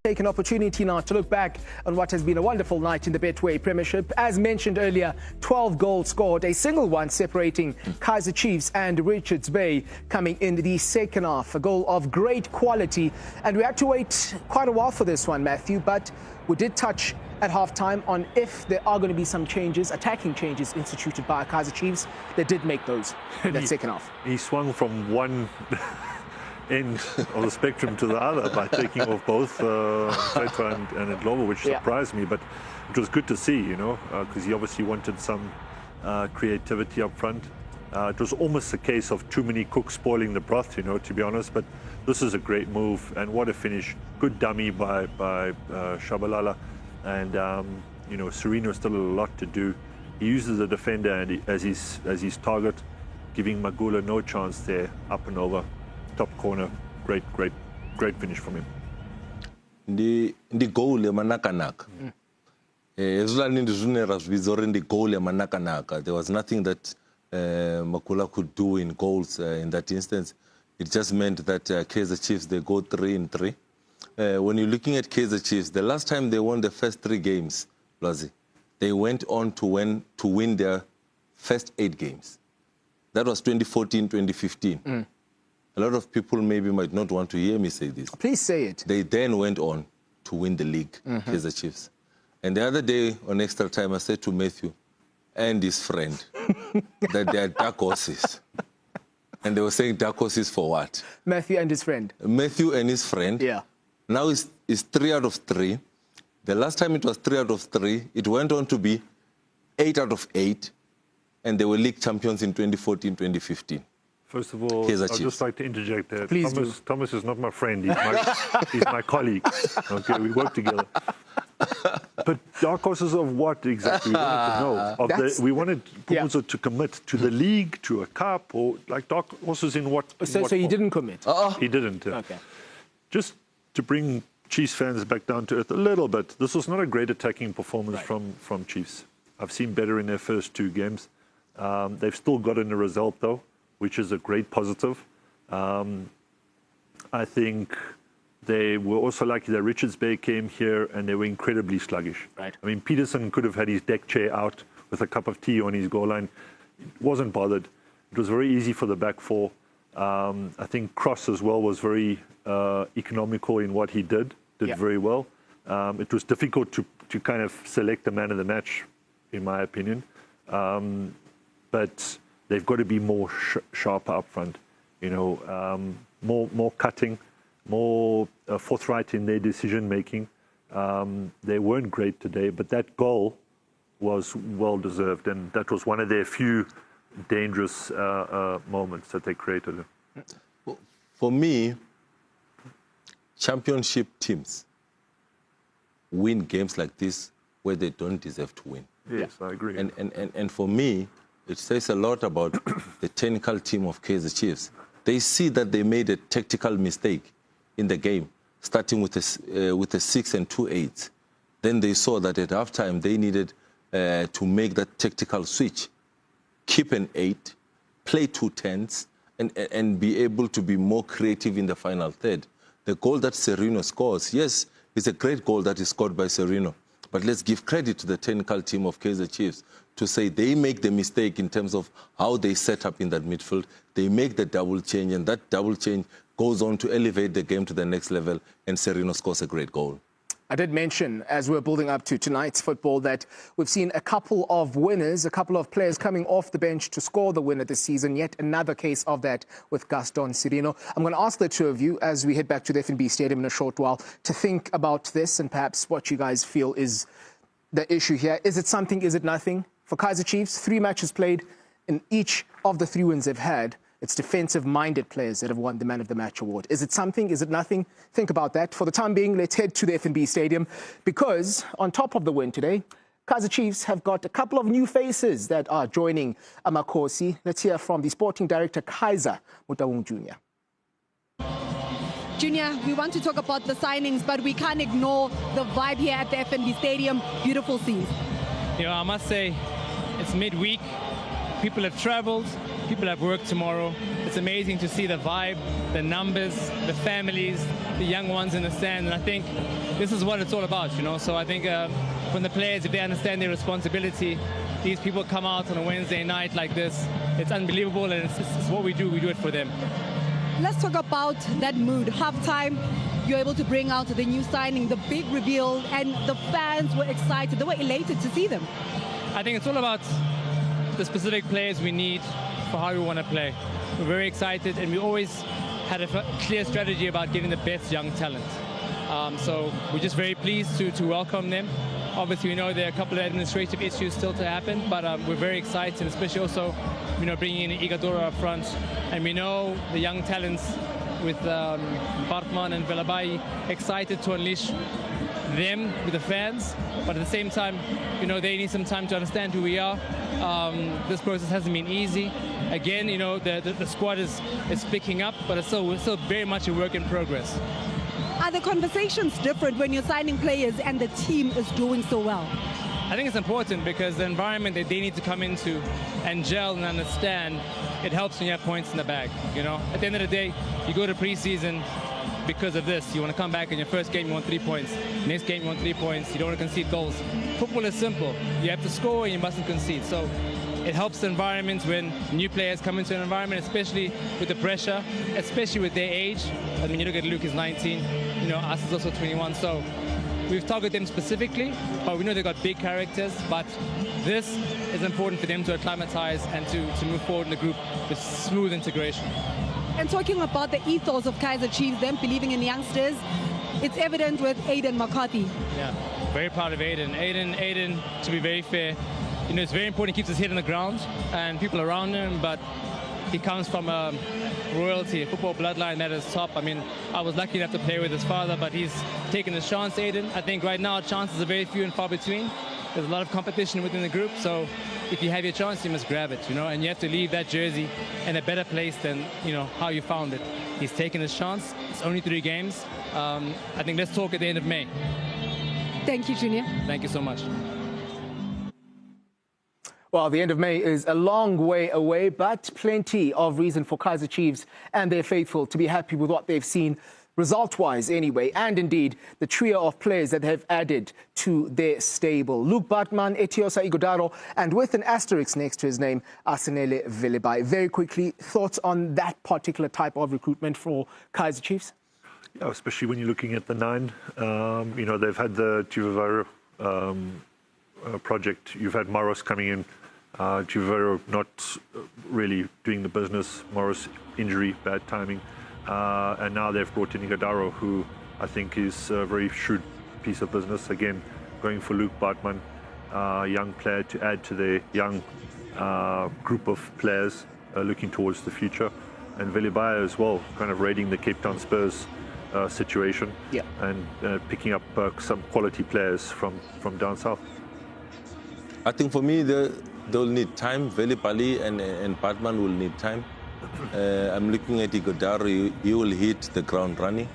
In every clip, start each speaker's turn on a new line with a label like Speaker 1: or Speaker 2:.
Speaker 1: Take an opportunity now to look back on what has been a wonderful night in the Betway Premiership. As mentioned earlier, 12 goals scored, a single one separating Kaizer Chiefs and Richards Bay coming in the second half. A goal of great quality, and we had to wait quite a while for this one, Matthew, but we did touch at halftime on if there are going to be some changes, attacking changes instituted by Kaizer Chiefs. They did make those in that second half.
Speaker 2: He swung from one end of the spectrum to the other by taking off both Betway and Glover, which surprised me, but it was good to see, you know, because he obviously wanted some creativity up front. It was almost a case of too many cooks spoiling the broth, you know, to be honest, but this is a great move, and what a finish. Good dummy by Shabalala, and you know, Serino still a lot to do. He uses the defender as his target, giving Magula no chance there, up and over. Top corner, great finish from him.
Speaker 3: The goal ya manakanaka. The goal ya manakanaka. There was nothing that Makula could do in goals in that instance. It just meant that Kaizer Chiefs, they go 3-3. When you're looking at Kaizer Chiefs, the last time they won the first 3 games, they went on to win their first 8 games. That was 2014, 2015. A lot of people maybe might not want to hear me say this. Please say it. They then went on to win the league, Kaizer Chiefs. And the other day on extra time, I said to Matthew and his friend that they are dark horses. And they were saying dark horses for what? Matthew and his friend. Matthew and his friend. Yeah. Now it's 3 out of 3. The last time it was 3 out of 3. It went on to be 8 out of 8. And they were league champions in 2014, 2015.
Speaker 2: First of all, I'd just like to interject there. Thomas is not my friend. He's my colleague. Okay, we work together. But dark horses of what exactly? We wanted to know. We wanted people to commit to the league, to a cup, or like dark horses in what? So he didn't commit? He didn't. Okay. Just to bring Chiefs fans back down to earth a little bit, this was not a great attacking performance from Chiefs. I've seen better in their first 2 games. They've still gotten a result, though, which is a great positive. I think they were also lucky that Richards Bay came here and they were incredibly sluggish. Right. I mean, Peterson could have had his deck chair out with a cup of tea on his goal line. Wasn't bothered. It was very easy for the back four. I think Cross as well was very economical in what he did very well. It was difficult to kind of select the man of the match, in my opinion. But they've got to be more sharper up front, you know, more cutting, more forthright in their decision-making. They weren't great today, but that goal was well-deserved, and that was one of their few dangerous moments that they created.
Speaker 3: For me, championship teams win games like this where they don't deserve to win.
Speaker 2: Yes, I agree.
Speaker 3: And for me, it says a lot about the technical team of Kaizer Chiefs. They see that they made a tactical mistake in the game, starting with a 6 and 2 8s. Then they saw that at halftime they needed to make that tactical switch, keep an 8, play 2 10s, and be able to be more creative in the final third. The goal that Serino scores, yes, it's a great goal that is scored by Serino. But let's give credit to the technical team of Kaizer Chiefs to say they make the mistake in terms of how they set up in that midfield. They make the double change, and that double change goes on to elevate the game to the next level, and Serino scores a great goal.
Speaker 1: I did mention, as we're building up to tonight's football, that we've seen a couple of winners, a couple of players coming off the bench to score the winner this season. Yet another case of that with Gaston Serino. I'm going to ask the two of you, as we head back to the FNB Stadium in a short while, to think about this and perhaps what you guys feel is the issue here. Is it something? Is it nothing? For Kaizer Chiefs, 3 matches played. In each of the 3 wins they've had, it's defensive-minded players that have won the Man of the Match award. Is it something? Is it nothing? Think about that. For the time being, let's head to the FNB Stadium, because on top of the win today, Kaizer Chiefs have got a couple of new faces that are joining Amakosi. Let's hear from the sporting director, Kaizer Mutawung Jr.
Speaker 4: Junior, we want to talk about the signings, but we can't ignore the vibe here at the FNB Stadium. Beautiful scenes.
Speaker 5: You know, I must say, it's midweek. People have traveled, people have worked tomorrow. It's amazing to see the vibe, the numbers, the families, the young ones in the stand, and I think this is what it's all about, you know. So I think from the players, if they understand their responsibility, these people come out on a Wednesday night like this, it's unbelievable, and it's what we do it for them.
Speaker 4: Let's talk about that mood. Halftime, you're able to bring out the new signing, the big reveal, and the fans were excited. They were elated to see them.
Speaker 5: I think it's all about the specific players we need for how we want to play. We're very excited, and we always had a clear strategy about getting the best young talent. So we're just very pleased to welcome them. Obviously, we know there are a couple of administrative issues still to happen, but we're very excited, especially also, you know, bringing in Igadora up front. And we know the young talents with Bartman and Velabai excited to unleash them with the fans, but at the same time, you know, they need some time to understand who we are. This process hasn't been easy. Again, you know, the squad is picking up, but we're still very much a work in progress.
Speaker 4: Are the conversations different when you're signing players and the team is doing so well?
Speaker 5: I think it's important because the environment that they need to come into and gel and understand, it helps when you have points in the bag. You know, at the end of the day, you go to preseason because of this. You want to come back in your first game, you want 3 points. Next game, you want 3 points. You don't want to concede goals. Football is simple. You have to score and you mustn't concede. So it helps the environment when new players come into an environment, especially with the pressure, especially with their age. I mean, you look at Luke is 19, you know, us is also 21. So we've targeted them specifically, but we know they've got big characters. But this is important for them to acclimatize and to move forward in the group with smooth integration.
Speaker 4: And talking about the ethos of Kaizer Chiefs, them believing in youngsters, it's evident with Aiden McCarthy.
Speaker 5: Yeah, very proud of Aiden. Aiden, to be very fair, you know, it's very important he keeps his head on the ground and people around him, but he comes from a royalty, a football bloodline that is top. I mean, I was lucky enough to play with his father, but he's taken his chance, Aiden. I think right now chances are very few and far between. There's a lot of competition within the group, so if you have your chance, you must grab it, you know, and you have to leave that jersey in a better place than, you know, how you found it. He's taken his chance. It's only 3 games. I think let's talk at the end of May.
Speaker 4: Thank you, Junior.
Speaker 5: Thank you so much.
Speaker 1: Well, the end of May is a long way away, but plenty of reason for Kaizer Chiefs and their faithful to be happy with what they've seen, result-wise anyway, and indeed the trio of players that have added to their stable. Luke Bartman, Etiosa Igodaro, and with an asterisk next to his name, Asenele Velebai. Very quickly, thoughts on that particular type of recruitment for Kaizer Chiefs?
Speaker 2: Yeah, especially when you're looking at the 9. You know, they've had the Chivivaro project. You've had Maros coming in. Chivivaro not really doing the business. Maros injury, bad timing. And now they've brought in Igadaro, who I think is a very shrewd piece of business. Again, going for Luke Bartman, young player to add to their young group of players looking towards the future. And Velibaya as well, kind of raiding the Cape Town Spurs situation,
Speaker 1: yeah,
Speaker 2: and picking up some quality players from down south.
Speaker 3: I think for me, they'll need time. Velibali and Bartman will need time. I'm looking at Igodaro. He will hit the ground running.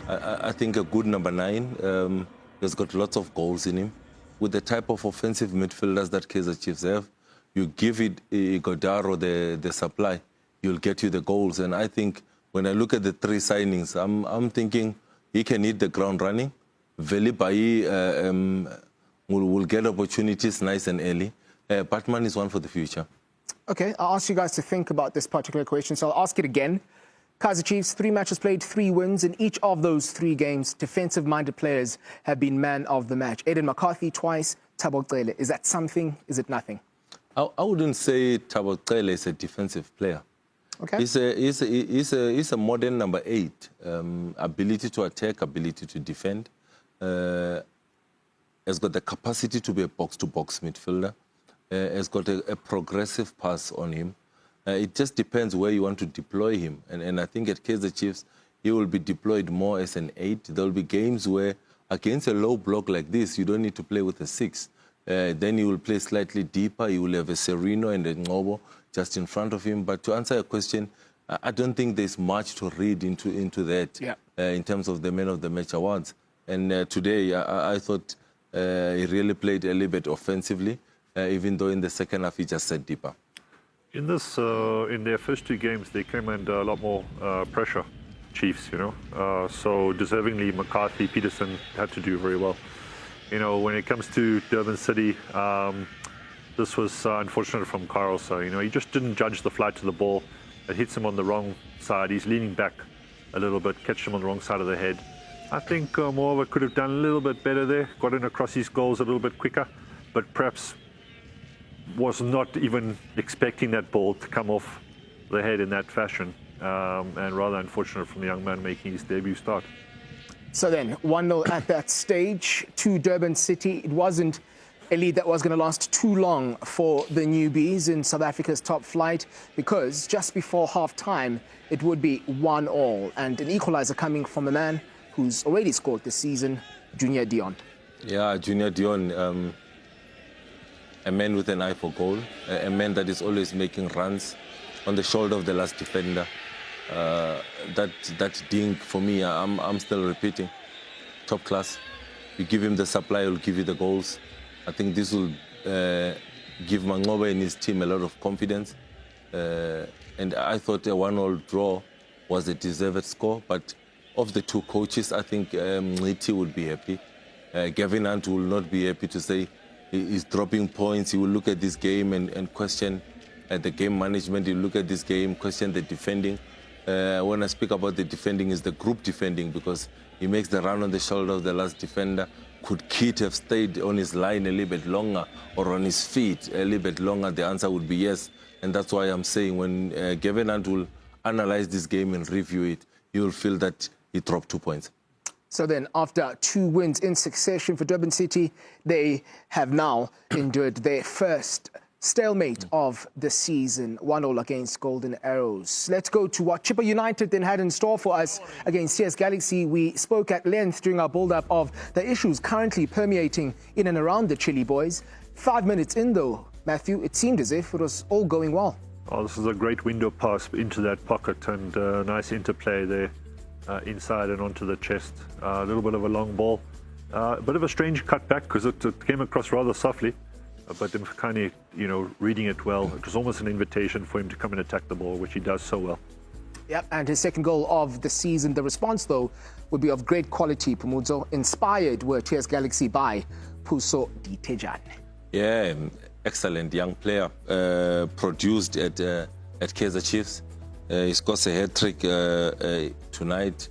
Speaker 3: I think a good number 9. He's got lots of goals in him. With the type of offensive midfielders that Kaizer Chiefs have, you give Igodaro the supply, he'll get you the goals. And I think when I look at the 3 signings, I'm thinking he can hit the ground running. Velibai will get opportunities nice and early. Bartman is one for the future.
Speaker 1: Okay, I'll ask you guys to think about this particular question, so I'll ask it again. Kaizer Chiefs, 3 matches played, 3 wins. In each of those 3 games, defensive-minded players have been man of the match. Aiden McCarthy twice, Thabo Cele. Is that something? Is it nothing?
Speaker 3: I wouldn't say Thabo Cele is a defensive player.
Speaker 1: Okay.
Speaker 3: He's a modern number 8. Ability to attack, ability to defend. Has got the capacity to be a box-to-box midfielder. Has got a progressive pass on him. It just depends where you want to deploy him. And I think at Kaizer Chiefs, he will be deployed more as an 8. There will be games where, against a low block like this, you don't need to play with a 6. Then you will play slightly deeper. You will have a Sereno and a Ngobo just in front of him. But to answer your question, I don't think there's much to read into that, yeah, in terms of the Man of the Match awards. And today, I thought he really played a little bit offensively, even though in the second half he just sat deeper.
Speaker 2: In this, in their first two games, they came under a lot more pressure, Chiefs, you know. So deservingly, McCarthy, Peterson had to do very well. You know, when it comes to Durban City, this was unfortunate from Carl. So, you know, he just didn't judge the flight to the ball. It hits him on the wrong side. He's leaning back a little bit, catch him on the wrong side of the head. I think Moava could have done a little bit better there, got in across his goals a little bit quicker, but perhaps was not even expecting that ball to come off the head in that fashion, and rather unfortunate from the young man making his debut start.
Speaker 1: So then, 1-0 at that stage to Durban City. It wasn't a lead that was going to last too long for the newbies in South Africa's top flight, because just before half-time, it would be 1-1, and an equaliser coming from a man who's already scored this season, Junior Dion.
Speaker 3: Yeah, Junior Dion, a man with an eye for goal, a man that is always making runs on the shoulder of the last defender. That dink, for me, I'm still repeating, top class. You give him the supply, he'll give you the goals. I think this will give Mangoba and his team a lot of confidence. And I thought a 1-1 draw was a deserved score, but of the two coaches, I think Ngiti would be happy. Gavin Hunt will not be happy to say he's dropping points. He will look at this game and question the game management. He'll look at this game, question the defending. When I speak about the defending, is the group defending, because he makes the run on the shoulder of the last defender. Could Kit have stayed on his line a little bit longer, or on his feet a little bit longer? The answer would be yes. And that's why I'm saying when Gavin Hunt will analyze this game and review it, you will feel that he dropped 2 points.
Speaker 1: So then, after 2 wins in succession for Durban City, they have now endured their first stalemate of the season, 1-1 against Golden Arrows. Let's go to what Chippa United then had in store for us against CS Galaxy. We spoke at length during our build-up of the issues currently permeating in and around the Chili Boys. 5 minutes in, though, Matthew, it seemed as if it was all going well.
Speaker 2: Oh, this is a great window pass into that pocket, and nice interplay there. Inside and onto the chest, a little bit of a long ball, a bit of a strange cut back because it came across rather softly, but kind of, you know, reading it well. It was almost an invitation for him to come and attack the ball, which he does so well.
Speaker 1: Yep, and his second goal of the season. The response, though, would be of great quality, Pumudzo. Inspired were TS Galaxy by Puso Ditejane.
Speaker 3: Yeah, excellent young player, produced at Kaizer Chiefs. He scores a hat-trick tonight.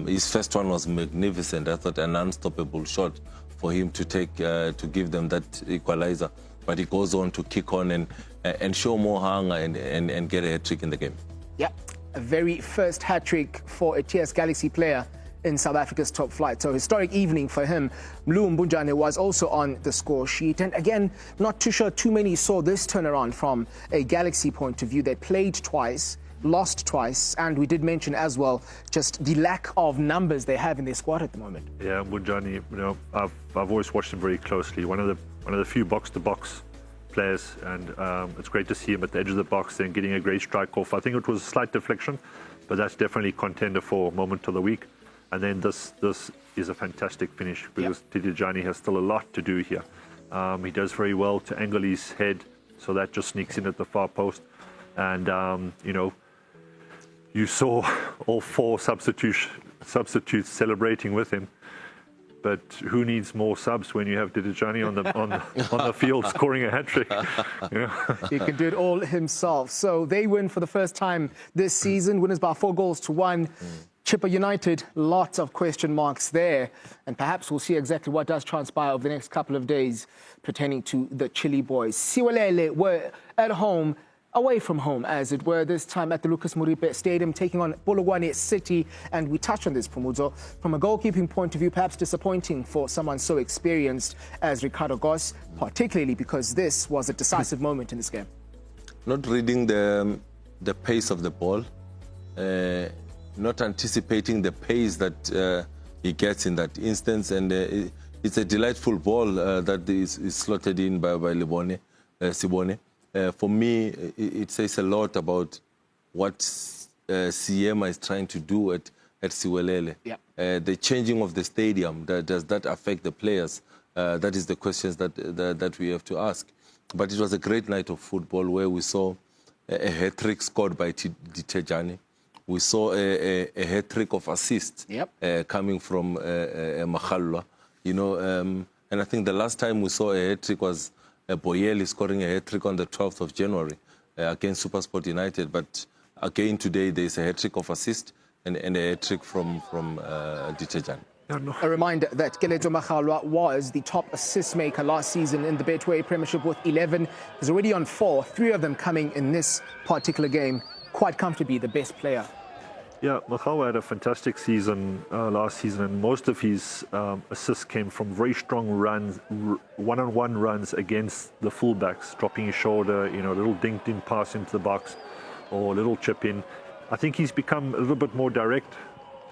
Speaker 3: His first one was magnificent. I thought an unstoppable shot for him to take to give them that equalizer. But he goes on to kick on and show more hunger and get a hat-trick in the game.
Speaker 1: Yeah, a very first hat-trick for a TS Galaxy player in South Africa's top flight. So historic evening for him. Mlu Mbunjane was also on the score sheet. And again, not too sure too many saw this turnaround from a Galaxy point of view. They played twice, lost twice, and we did mention as well just the lack of numbers they have in their squad at the moment.
Speaker 2: Yeah, Mbunjane, you know, I've always watched him very closely. One of the few box-to-box players, and it's great to see him at the edge of the box and getting a great strike off. I think it was a slight deflection, but that's definitely contender for moment of the week. And then this is a fantastic finish, because Ditejane has still a lot to do here. He does very well to angle his head, so that just sneaks in at the far post. And, you know, you saw all 4 substitutes celebrating with him. But who needs more subs when you have Ditejane on the field scoring a hat-trick? You know?
Speaker 1: He can do it all himself. So they win for the first time this season. Winners by 4 goals to 1. Chippa United, lots of question marks there. And perhaps we'll see exactly what does transpire over the next couple of days pertaining to the Chili Boys. Siwelele were at home, away from home, as it were, this time at the Lucas Muripe Stadium, taking on Polokwane City. And we touched on this, Pumudzo. From a goalkeeping point of view, perhaps disappointing for someone so experienced as Ricardo Goss, particularly because this was a decisive moment in this game.
Speaker 3: Not reading the pace of the ball, not anticipating the pace that he gets in that instance. And it's a delightful ball that is slotted in by Sibone. For me, it says a lot about what Siema is trying to do at Siwelele. Yeah. The changing of the stadium, does that affect the players? That is the questions that we have to ask. But it was a great night of football where we saw a hat-trick scored by Ditejani. We saw a hat-trick of assists coming from Makhalwa. You know, and I think the last time we saw a hat-trick was Boyeli scoring a hat-trick on the 12th of January against SuperSport United. But again today there's a hat-trick of assist and a hat-trick from Ditejani.
Speaker 1: A reminder that Keleto Makhalwa was the top assist maker last season in the Betway Premiership with 11. He's already on 4, 3 of them coming in this particular game. Quite comfortably the best player.
Speaker 2: Yeah, Makhalwa had a fantastic season last season, and most of his assists came from very strong runs, one-on-one runs against the fullbacks, dropping his shoulder, you know, a little dinked-in pass into the box or a little chip in. I think he's become a little bit more direct,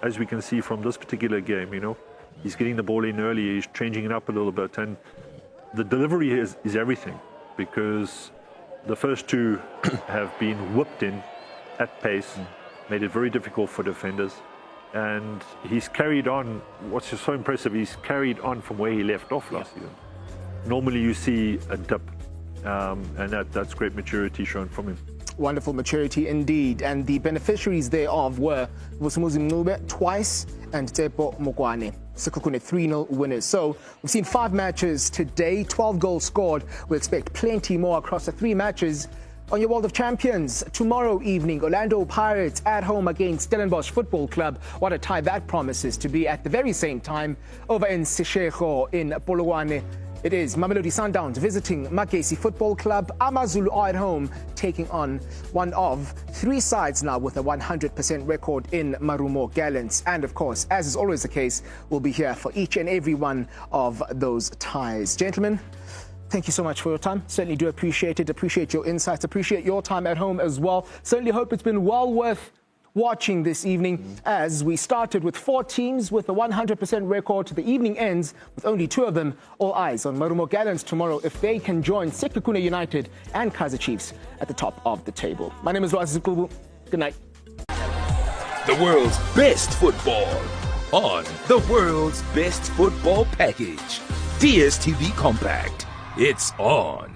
Speaker 2: as we can see from this particular game, you know. He's getting the ball in early, he's changing it up a little bit, and the delivery is everything, because the first 2 have been whipped in at pace, made it very difficult for defenders, and he's carried on. What's so impressive, he's carried on from where he left off last season. Normally you see a dip, and that's great maturity shown from him.
Speaker 1: Wonderful maturity indeed, and the beneficiaries thereof were Vusumuzi Mncube twice and Tepo Mokwane. Sekhukhune 3-0 winners. So we've seen 5 matches today, 12 goals scored. We expect plenty more across the 3 matches. On your World of Champions, tomorrow evening, Orlando Pirates at home against Stellenbosch Football Club. What a tie that promises to be. At the very same time, over in Seshego in Polokwane, it is Mamelodi Sundowns visiting Magesi Football Club. AmaZulu are at home, taking on one of 3 sides now with a 100% record in Marumo Gallants. And of course, as is always the case, we'll be here for each and every one of those ties. Gentlemen, thank you so much for your time. Certainly do appreciate it. Appreciate your insights. Appreciate your time at home as well. Certainly hope it's been well worth watching this evening, as we started with 4 teams with a 100% record. The evening ends with only 2 of them. All eyes on Marumo Gallants tomorrow if they can join Sekhukhune United and Kaizer Chiefs at the top of the table. My name is Lwazi Zikubu. Good night.
Speaker 6: The world's best football on the world's best football package. DSTV Compact. It's on.